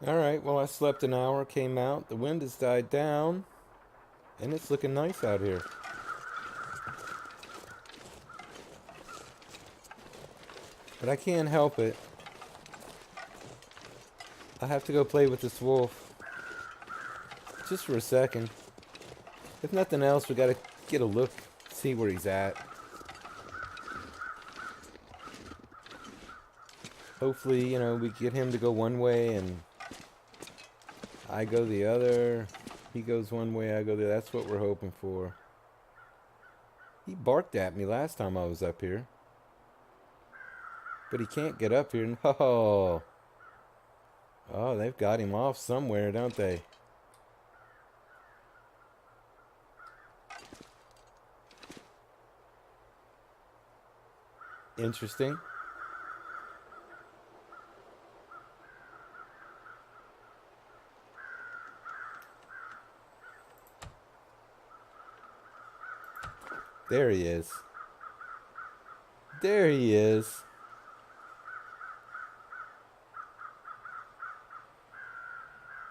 Alright, well, I slept an hour, came out, the wind has died down, and it's looking nice out here. But I can't help it. I have to go play with this wolf. Just for a second. If nothing else, we gotta get a look, see where he's at. Hopefully, we get him to go one way and I go the other. He goes one way, I go the other. That's what we're hoping for. He barked at me last time I was up here. But he can't get up here. No. Oh, they've got him off somewhere, don't they? Interesting. There he is. There he is.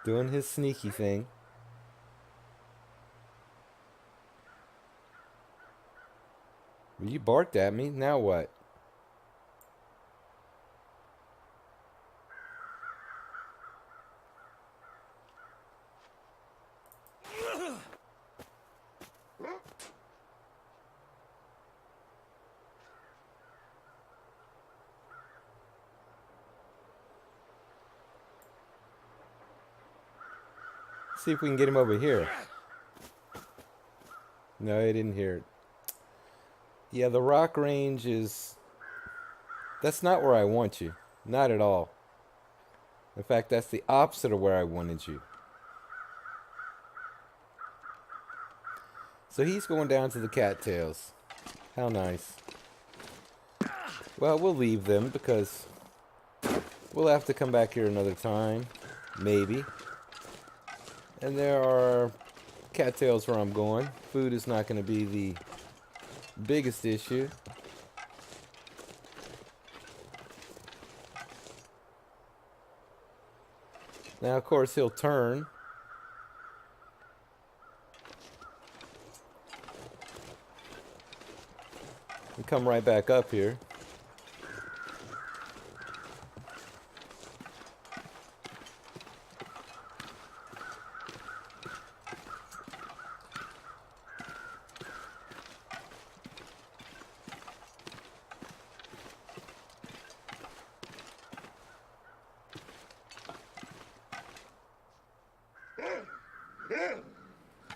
Doing his sneaky thing. You barked at me. Now what? See if we can get him over here. No, he didn't hear it. Yeah, the rock range is... That's not where I want you. Not at all. In fact, that's the opposite of where I wanted you. So he's going down to the cattails. How nice. Well, we'll leave them because we'll have to come back here another time. Maybe. And there are cattails where I'm going. Food is not going to be the biggest issue. Now, of course, he'll turn. And come right back up here.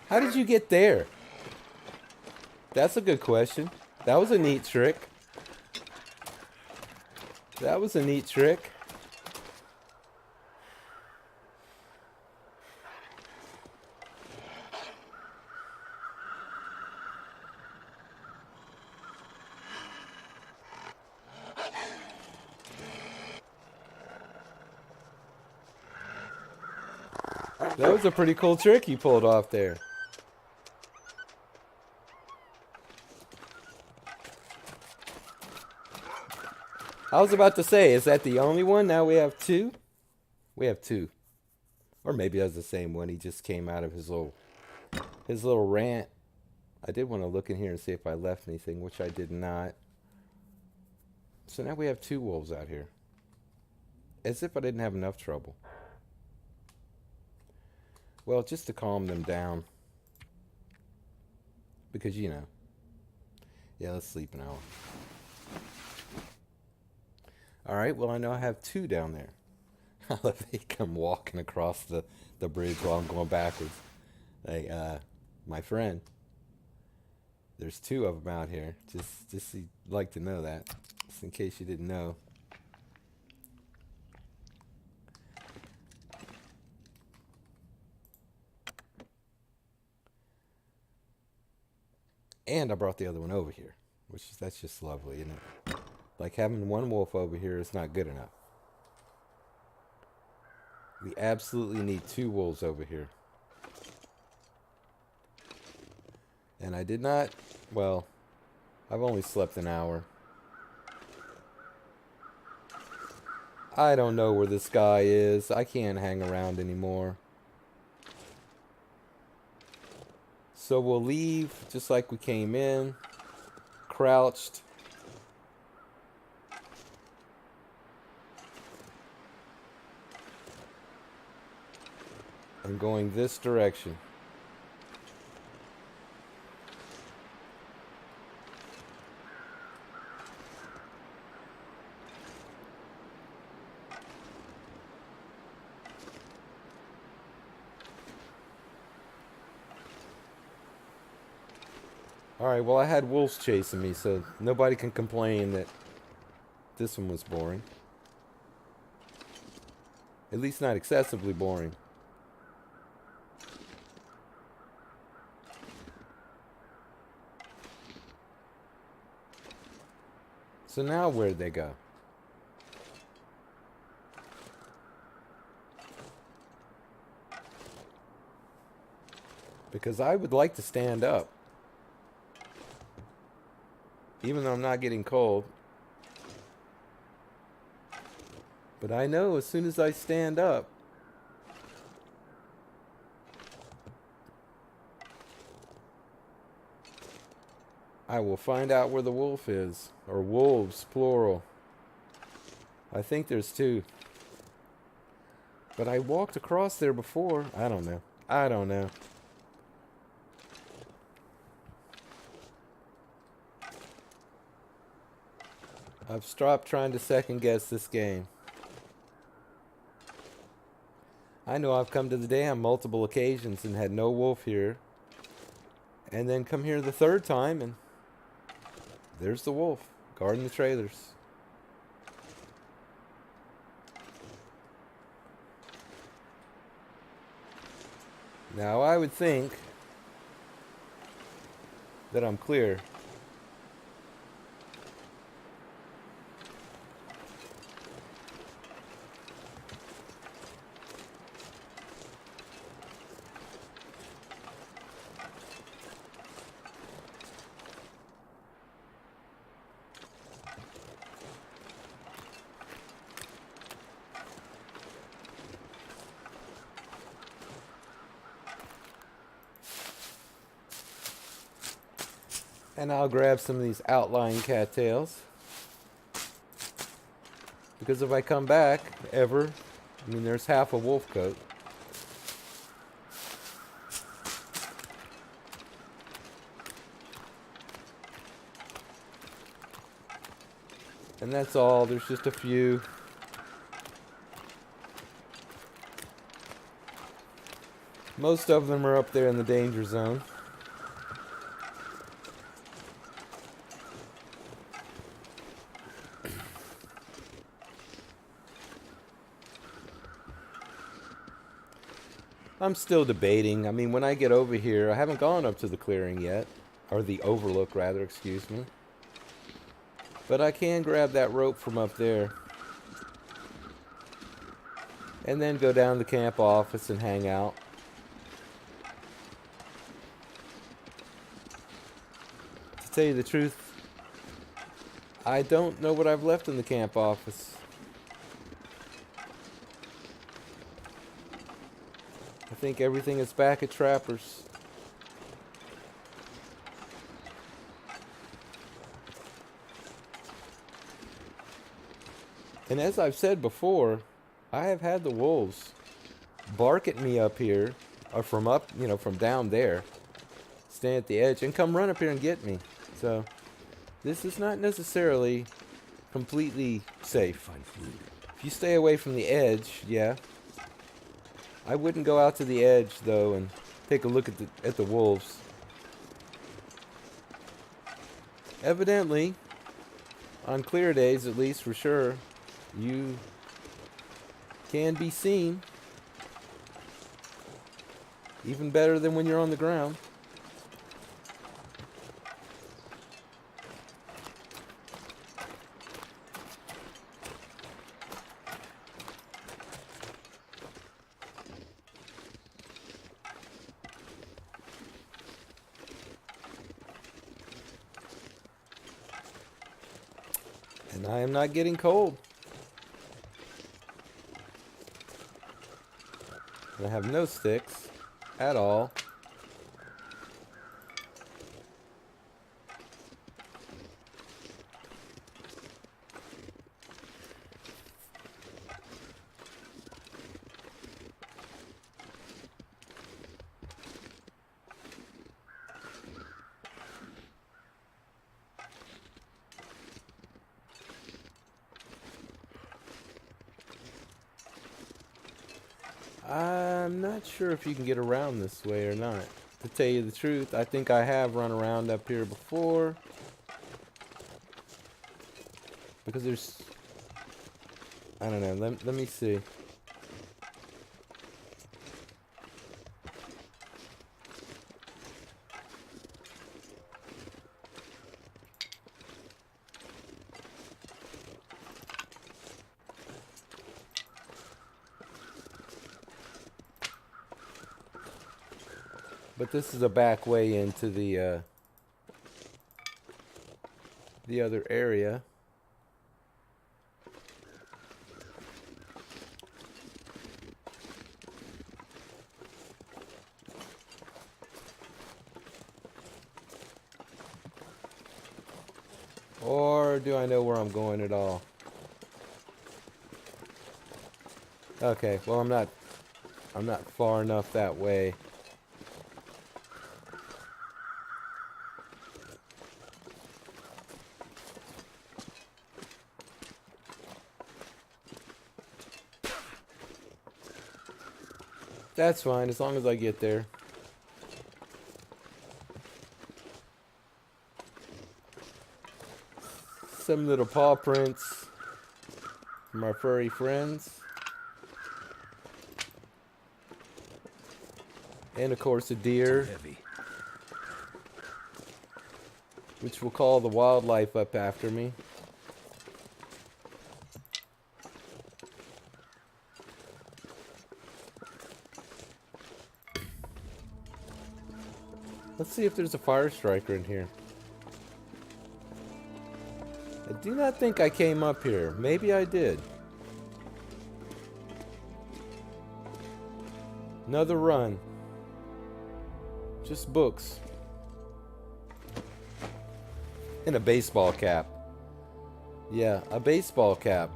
How did you get there? That's a good question. That was a neat trick. That was a neat trick. That was a pretty cool trick you pulled off there. I was about to say, is that the only one? Now we have two? We have two. Or maybe that's the same one. He just came out of his little rant. I did want to look in here and see if I left anything, which I did not. So now we have two wolves out here. As if I didn't have enough trouble. Well, just to calm them down. Because, yeah, let's sleep an hour. Alright, well, I know I have two down there. I love they come walking across the bridge while I'm going backwards. Hey, my friend. There's two of them out here. Just you'd like to know that. Just in case you didn't know. And I brought the other one over here. That's just lovely, isn't it? Like having one wolf over here is not good enough. We absolutely need two wolves over here. And I did not, well, I've only slept an hour. I don't know where this guy is. I can't hang around anymore. So we'll leave just like we came in. Crouched. And going this direction. Alright, well I had wolves chasing me, so nobody can complain that this one was boring. At least not excessively boring. So now where'd they go? Because I would like to stand up. Even though I'm not getting cold. But I know as soon as I stand up, I will find out where the wolf is. Or wolves, plural. I think there's two. But I walked across there before. I don't know. I don't know. I've stopped trying to second guess this game. I know I've come to the dam multiple occasions and had no wolf here. And then come here the third time and there's the wolf guarding the trailers. Now I would think that I'm clear. And I'll grab some of these outlying cattails. Because if I come back, ever, I mean, there's half a wolf coat. And that's all. There's just a few. Most of them are up there in the danger zone. I'm still debating. I mean, when I get over here, I haven't gone up to the clearing yet. Or the overlook, rather, excuse me. But I can grab that rope from up there. And then go down to the camp office and hang out. To tell you the truth, I don't know what I've left in the camp office. I think everything is back at Trapper's. And as I've said before, I have had the wolves bark at me up here, or from up, you know, from down there, stand at the edge, and come run up here and get me. So, this is not necessarily completely safe. If you stay away from the edge, yeah. I wouldn't go out to the edge, though, and take a look at the wolves. Evidently, on clear days, at least for sure, you can be seen. Even better than when you're on the ground. And I am not getting cold. And I have no sticks at all. I'm not sure if you can get around this way or not. To tell you the truth, I think I have run around up here before. Because there's... I don't know, let me see. But this is a back way into the other area. Or do I know where I'm going at all? Okay, well I'm not far enough that way. That's fine, as long as I get there. Some little paw prints from our furry friends. And of course a deer. Which will call the wildlife up after me. Let's see if there's a fire striker in here. I do not think I came up here. Maybe I did. Another run. Just books. And a baseball cap. Yeah, a baseball cap.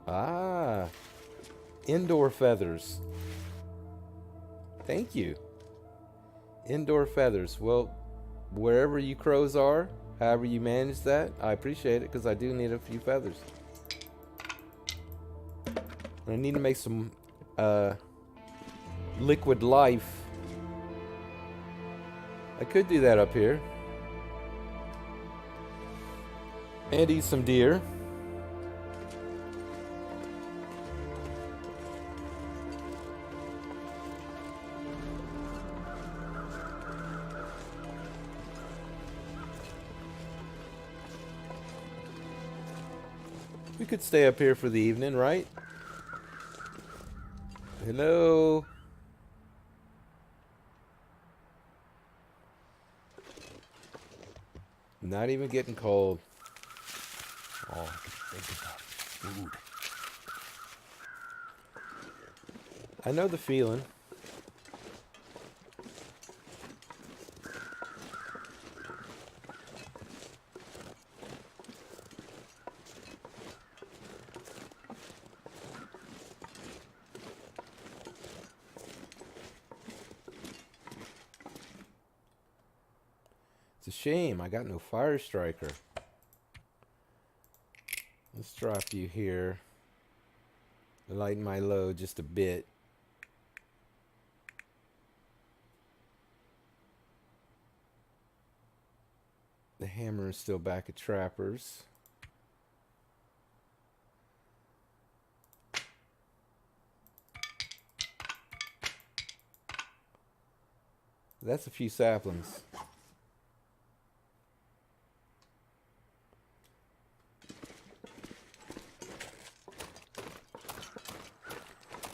Ah. Indoor feathers. Thank you. Indoor feathers. Well, wherever you crows are, however you manage that, I appreciate it because I do need a few feathers. And I need to make some liquid life. I could do that up here. And eat some deer. We could stay up here for the evening, right? Hello? Not even getting cold. Oh, I can think about food. I know the feeling. It's a shame I got no fire striker. Let's drop you here. Lighten my load just a bit. The hammer is still back at Trapper's. That's a few saplings.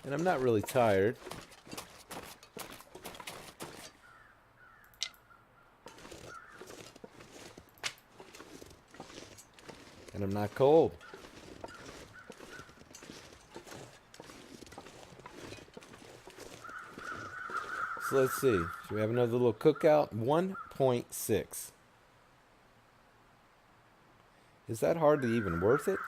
And I'm not really tired. And I'm not cold. So let's see. Should we have another little cookout? 1.6. Is that hardly even worth it?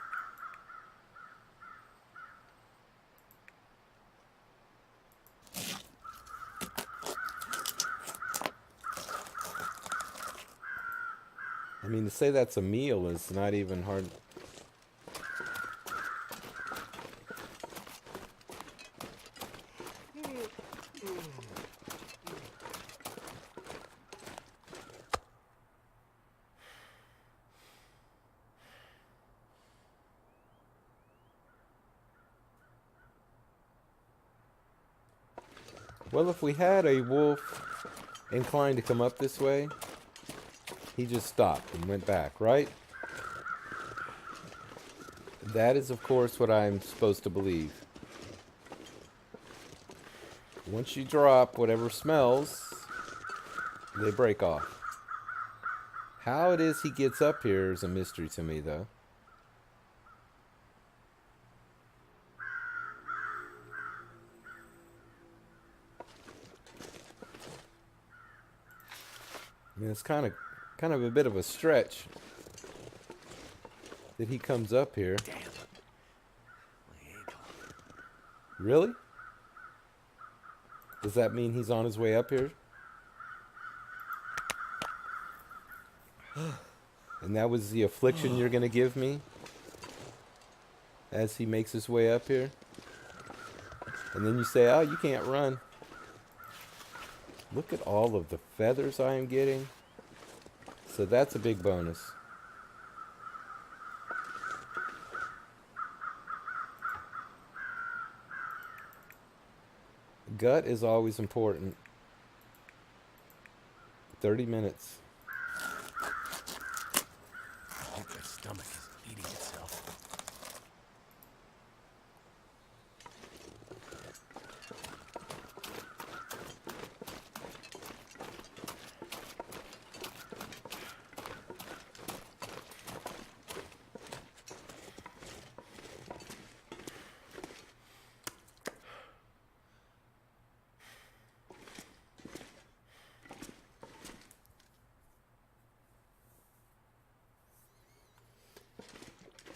I mean, to say that's a meal is not even hard. Well, if we had a wolf inclined to come up this way, he just stopped and went back, right? That is, of course, what I'm supposed to believe. Once you drop whatever smells, they break off. How it is he gets up here is a mystery to me, though. I mean, it's kind of a bit of a stretch that he comes up here. Damn. My ankle. Really? Does that mean he's on his way up here? And that was the affliction you're going to give me as he makes his way up here? And then you say, oh, you can't run. Look at all of the feathers I am getting. So that's a big bonus. Gut is always important. 30 minutes. I hope my stomach is eating itself.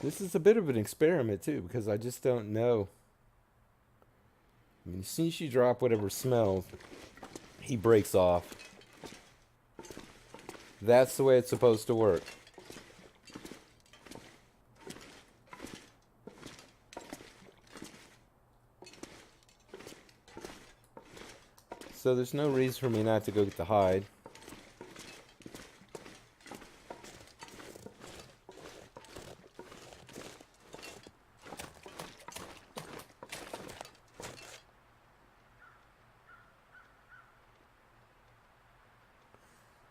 This is a bit of an experiment too, because I just don't know. I mean, as soon as you drop whatever smells, he breaks off. That's the way it's supposed to work. So there's no reason for me not to go get the hide.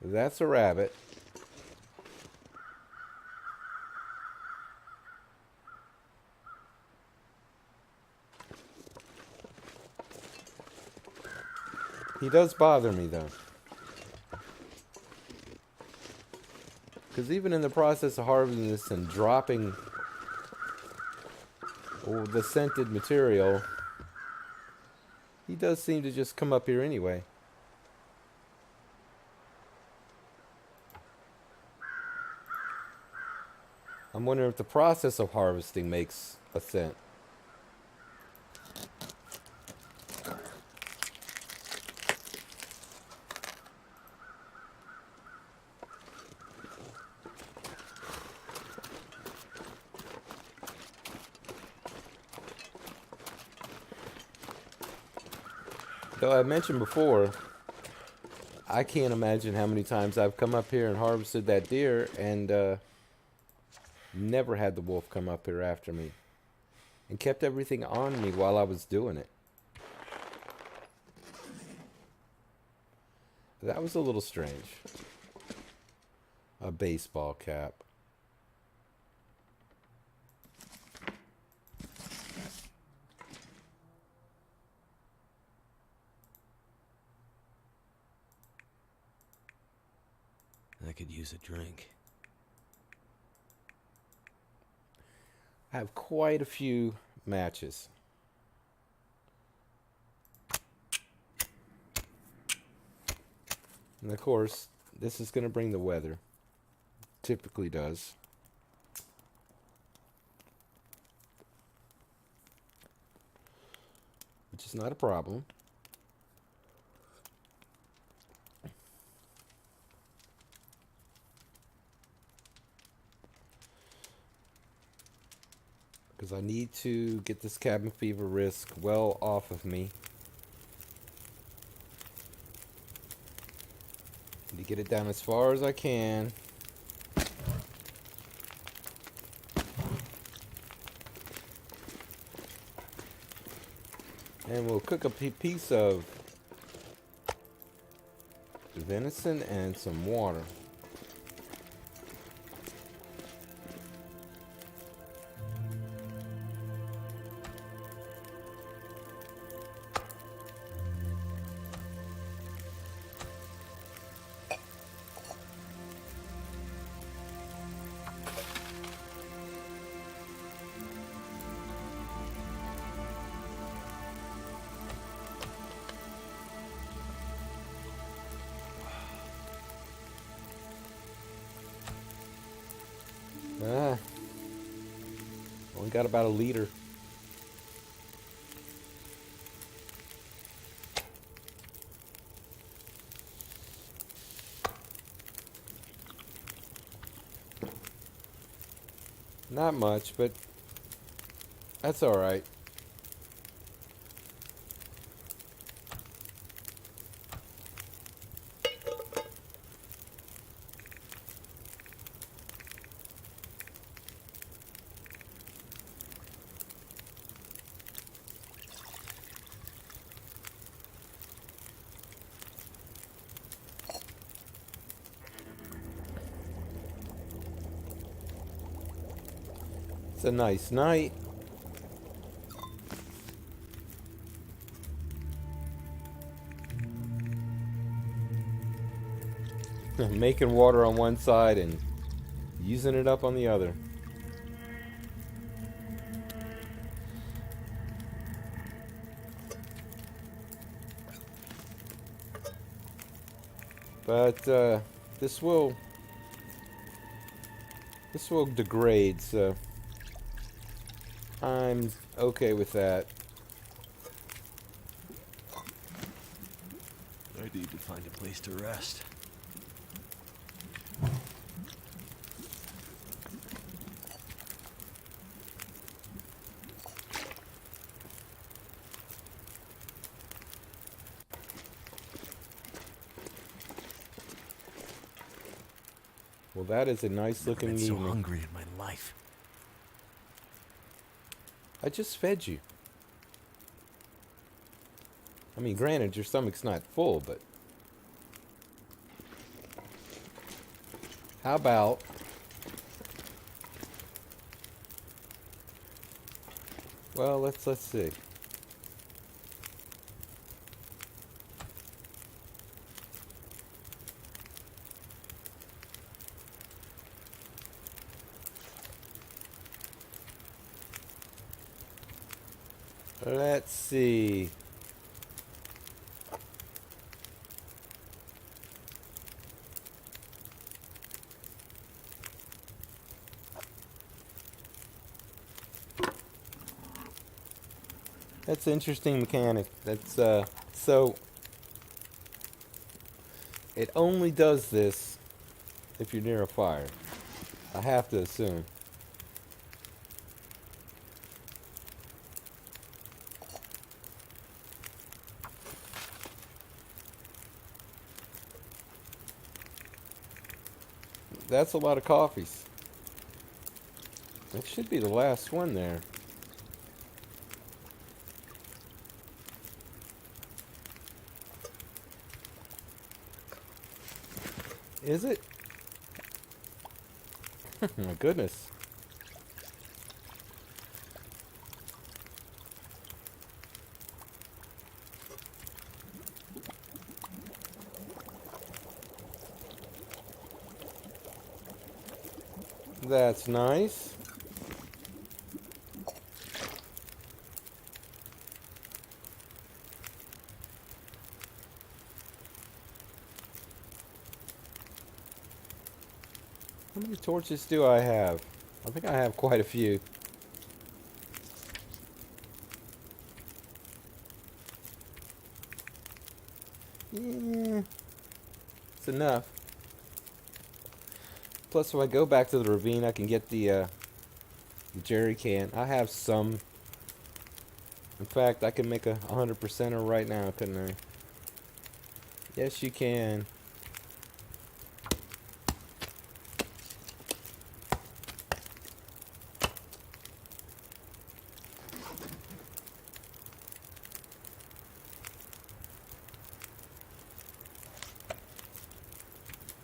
That's a rabbit. He does bother me though. Because even in the process of harvesting this and dropping the scented material, he does seem to just come up here anyway. I'm wondering if the process of harvesting makes a scent. Though I mentioned before, I can't imagine how many times I've come up here and harvested that deer and never had the wolf come up here after me and kept everything on me while I was doing it. That was a little strange. A baseball cap. I could use a drink. I have quite a few matches. And of course, this is going to bring the weather. Typically does. Which is not a problem. Because I need to get this cabin fever risk well off of me. Need to get it down as far as I can. And we'll cook a piece of venison and some water. Only got about a liter. Not much, but that's all right. It's a nice night. Making water on one side and using it up on the other. But this will degrade, so I'm okay with that. I need to find a place to rest. Well, that is a nice looking I've been so evening. hungry in my life. I just fed you. I mean, granted, your stomach's not full, but how about let's see. Let's see. That's an interesting mechanic. That's so it only does this if you're near a fire. I have to assume. That's a lot of coffees. That should be the last one there. Is it? My goodness. That's nice. How many torches do I have? I think I have quite a few. Yeah, it's enough. Plus, if I go back to the ravine, I can get the jerry can. I have some. In fact, I can make a 100%er right now, couldn't I? Yes, you can.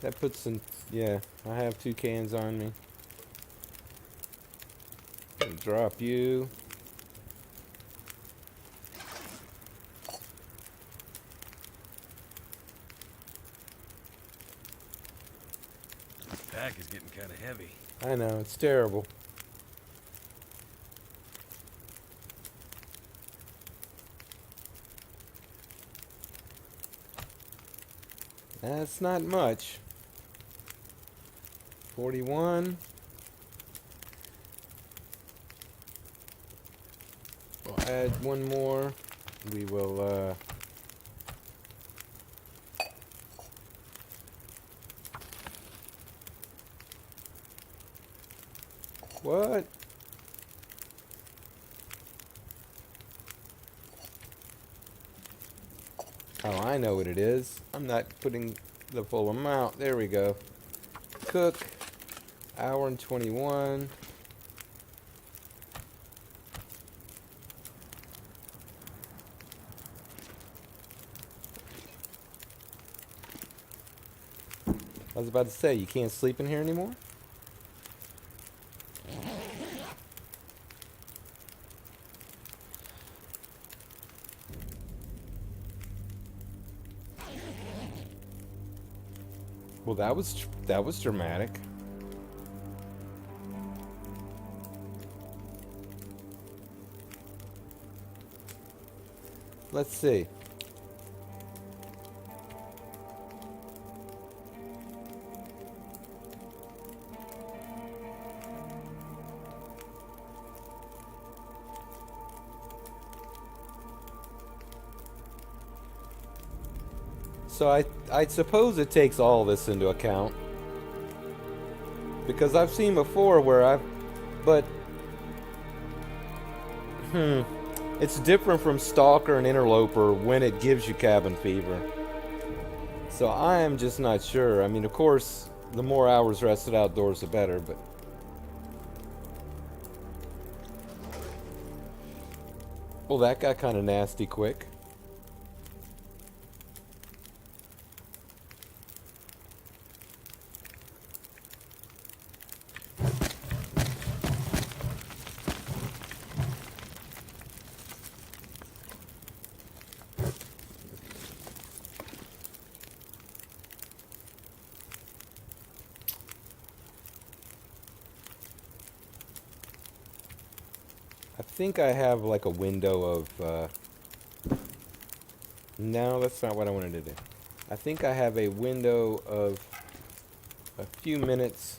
That puts some, yeah, I have 2 cans on me. Drop you. This pack is getting kind of heavy. I know, it's terrible. That's not much. 41. We'll add one more. We will, what? Oh, I know what it is. I'm not putting the full amount. There we go. Cook. Hour and 21. I was about to say, you can't sleep in here anymore? Well, that was dramatic. Let's see. So I suppose it takes all this into account. Because I've seen before where but it's different from Stalker and Interloper when it gives you cabin fever. So I am just not sure. I mean, of course, the more hours rested outdoors, the better, but well, that got kind of nasty quick. I think I have like a window of, no, that's not what I wanted to do. I think I have a window of a few minutes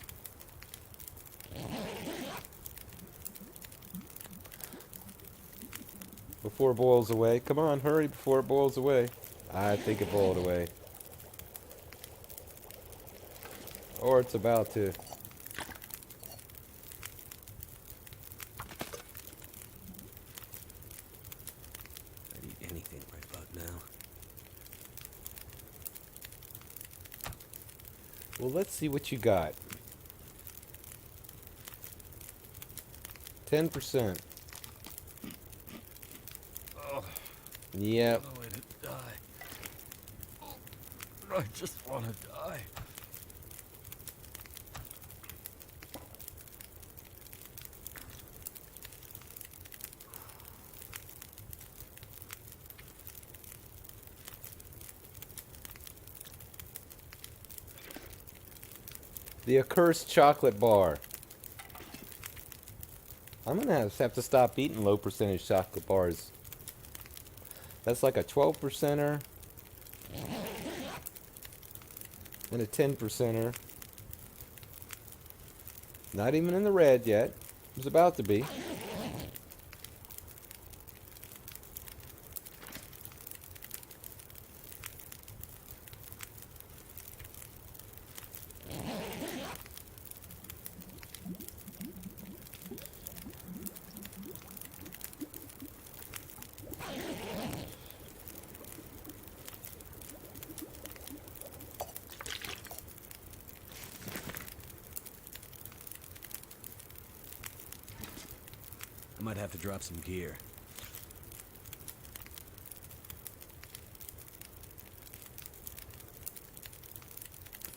before it boils away. Come on, hurry before it boils away. I think it boiled away. Or it's about to. I'd eat anything right about now. Well, let's see what you got. 10%. Oh, Yep. no way to die. Oh, I just want to die. The accursed chocolate bar. I'm gonna have to stop eating low percentage chocolate bars. That's like a 12%er and a 10%er. Not even in the red yet. It was about to be. I might have to drop some gear.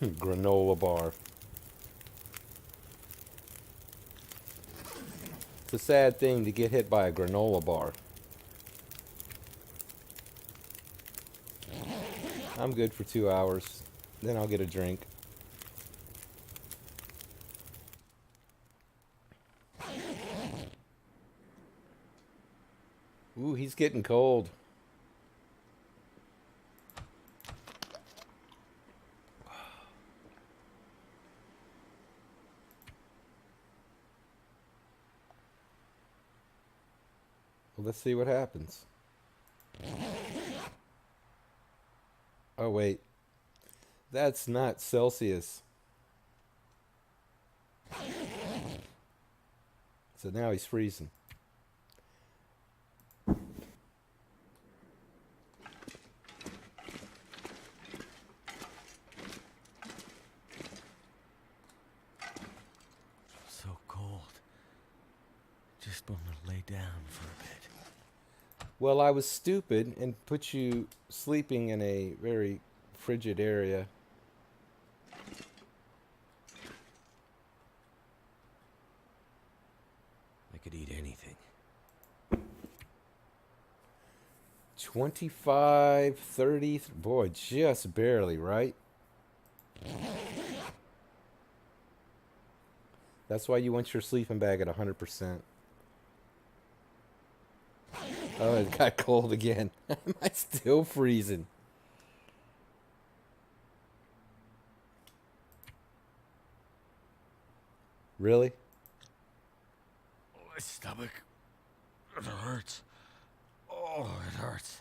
Granola bar. It's a sad thing to get hit by a granola bar. I'm good for 2 hours. Then I'll get a drink. Ooh, he's getting cold. Well, let's see what happens. Oh, wait. That's not Celsius. So now he's freezing. So cold. Just want to lay down for a bit. Well, I was stupid and put you sleeping in a very frigid area. I could eat anything. 25, 30. Boy, just barely, right? That's why you want your sleeping bag at 100%. Oh, it got cold again. Am I still freezing? Really? My stomach. It hurts. Oh, it hurts.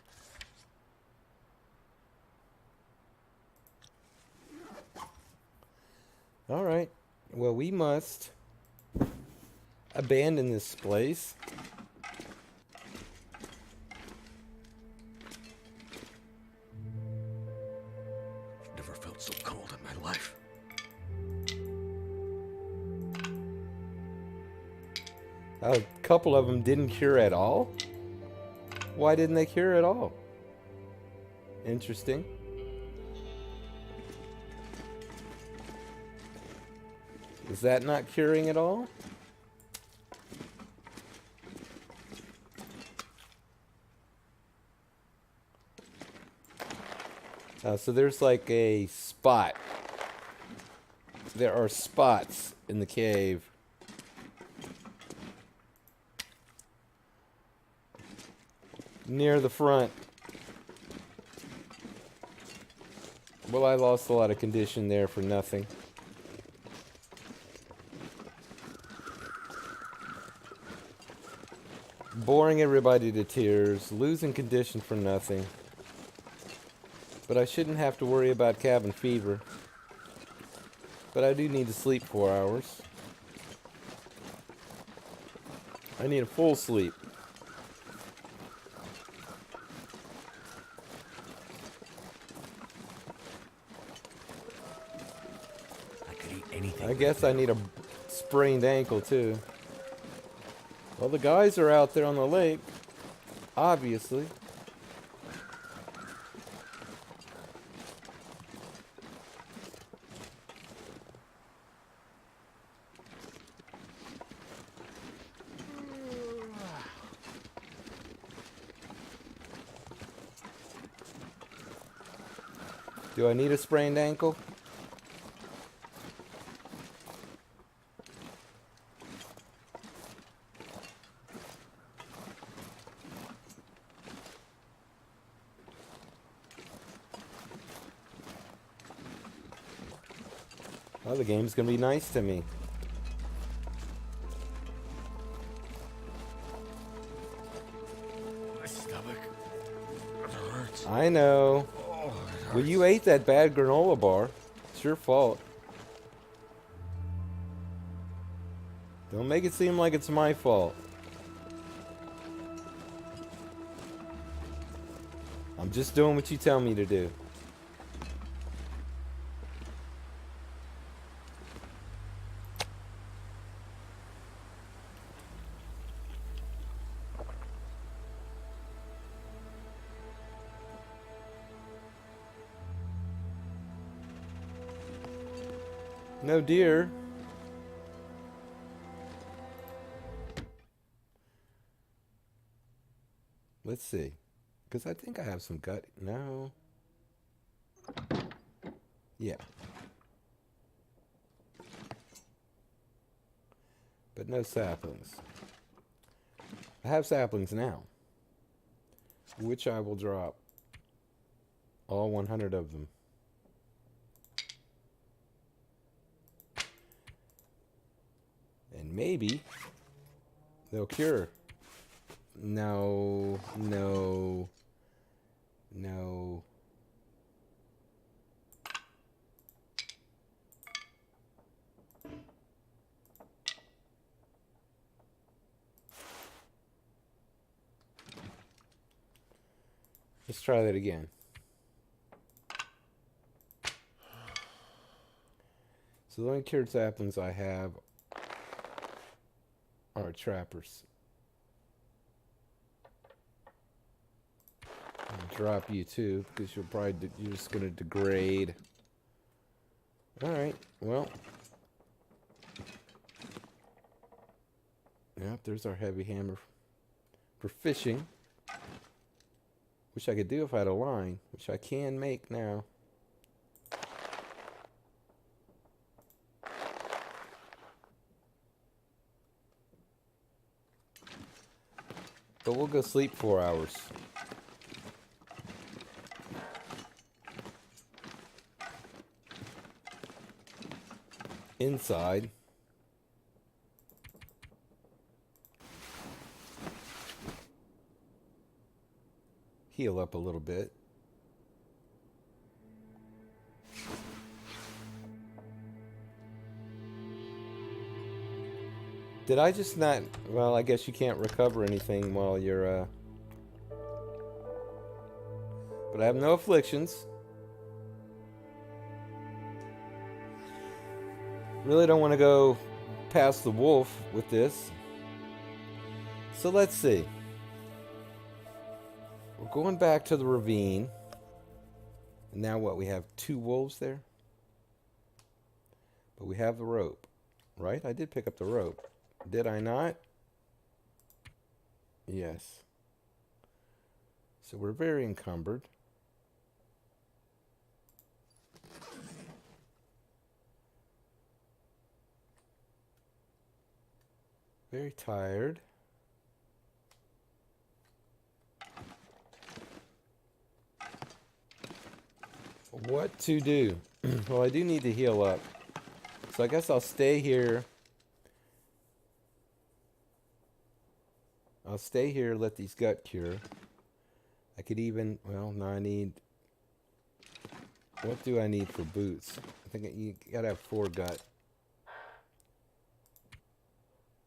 All right. Well, we must abandon this place. Never felt so cold in my life. A couple of them didn't cure at all. Why didn't they cure at all? Interesting. Is that not curing at all? So there's like a spot. There are spots in the cave. Near the front. Well, I lost a lot of condition there for nothing. Boring everybody to tears, losing condition for nothing. But I shouldn't have to worry about cabin fever. But I do need to sleep 4 hours. I need a full sleep. I could eat anything. I guess I need a sprained ankle too. Well, the guys are out there on the lake, obviously. Do I need a sprained ankle? Well, the game's gonna be nice to me. I know. Oh, it Well, hurts. you ate that bad granola bar. It's your fault. Don't make it seem like it's my fault. I'm just doing what you tell me to do. No, dear. Let's see. Because I think I have some gut. No. Yeah. But no saplings. I have saplings now, which I will drop. All 100 of them. And maybe they'll cure. No, no, no. Let's try that again. So the only cured saplings I have are trappers. I'll drop you too, because you're just gonna degrade. All right. Well. Yep. There's our heavy hammer for fishing. Wish I could do if I had a line, which I can make now. But we'll go sleep 4 hours. Inside. Heal up a little bit. Did I just not... Well, I guess you can't recover anything while you're... But I have no afflictions. Really don't want to go past the wolf with this. So let's see. We're going back to the ravine. And now what? We have 2 wolves there? But we have the rope. Right? I did pick up the rope. Did I not? Yes. So we're very encumbered. Very tired. What to do? Well, I do need to heal up. So I guess I'll stay here. I'll stay here, let these gut cure. I could even... Well, no, I need... What do I need for boots? I think you gotta have 4 gut.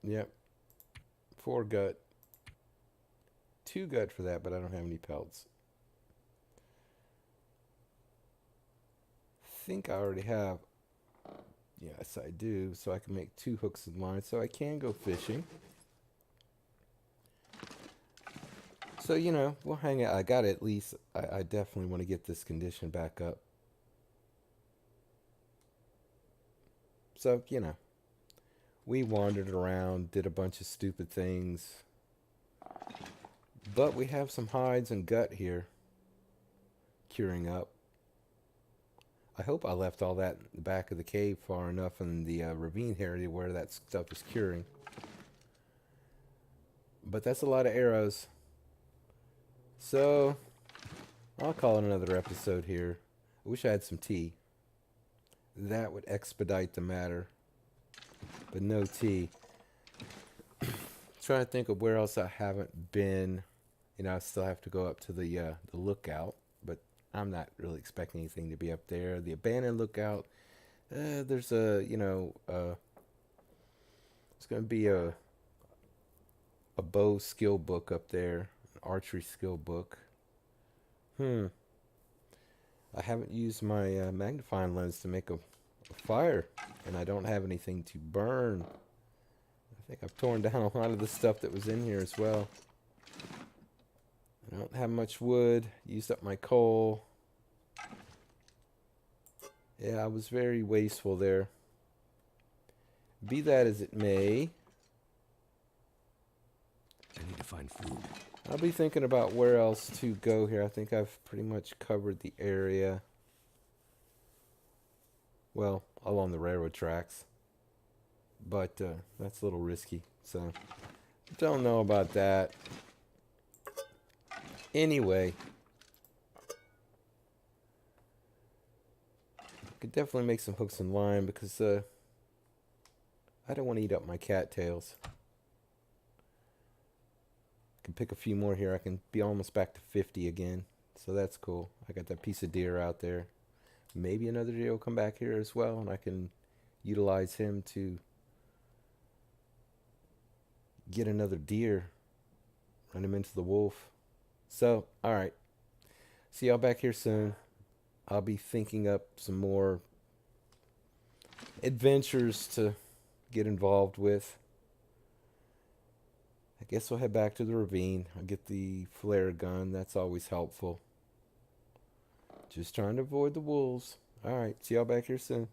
Yep. 4 gut. 2 gut for that, but I don't have any pelts. I think I already have... Yes, I do. So I can make 2 hooks and lines. So I can go fishing. So, you know, we'll hang out. I got to at least... I definitely want to get this condition back up. So, you know. We wandered around, did a bunch of stupid things. But we have some hides and gut here. Curing up. I hope I left all that in the back of the cave far enough in the ravine area where that stuff is curing. But that's a lot of arrows. So, I'll call it another episode here. I wish I had some tea. That would expedite the matter. But no tea. Trying to think of where else I haven't been. You know, I still have to go up to the lookout. I'm not really expecting anything to be up there. The abandoned lookout, there's it's going to be a bow skill book up there, an archery skill book. Hmm. I haven't used my magnifying lens to make a fire, and I don't have anything to burn. I think I've torn down a lot of the stuff that was in here as well. I don't have much wood. Used up my coal. Yeah, I was very wasteful there. Be that as it may, I need to find food. I'll be thinking about where else to go here. I think I've pretty much covered the area. Well, along the railroad tracks. But that's a little risky, so don't know about that. Anyway, could definitely make some hooks and line because I don't want to eat up my cattails. Can pick a few more here. I can be almost back to 50 again, so that's cool. I got that piece of deer out there. Maybe another deer will come back here as well, and I can utilize him to get another deer, run him into the wolf. So, alright. See y'all back here soon. I'll be thinking up some more adventures to get involved with. I guess we'll head back to the ravine. I'll get the flare gun. That's always helpful. Just trying to avoid the wolves. Alright, see y'all back here soon.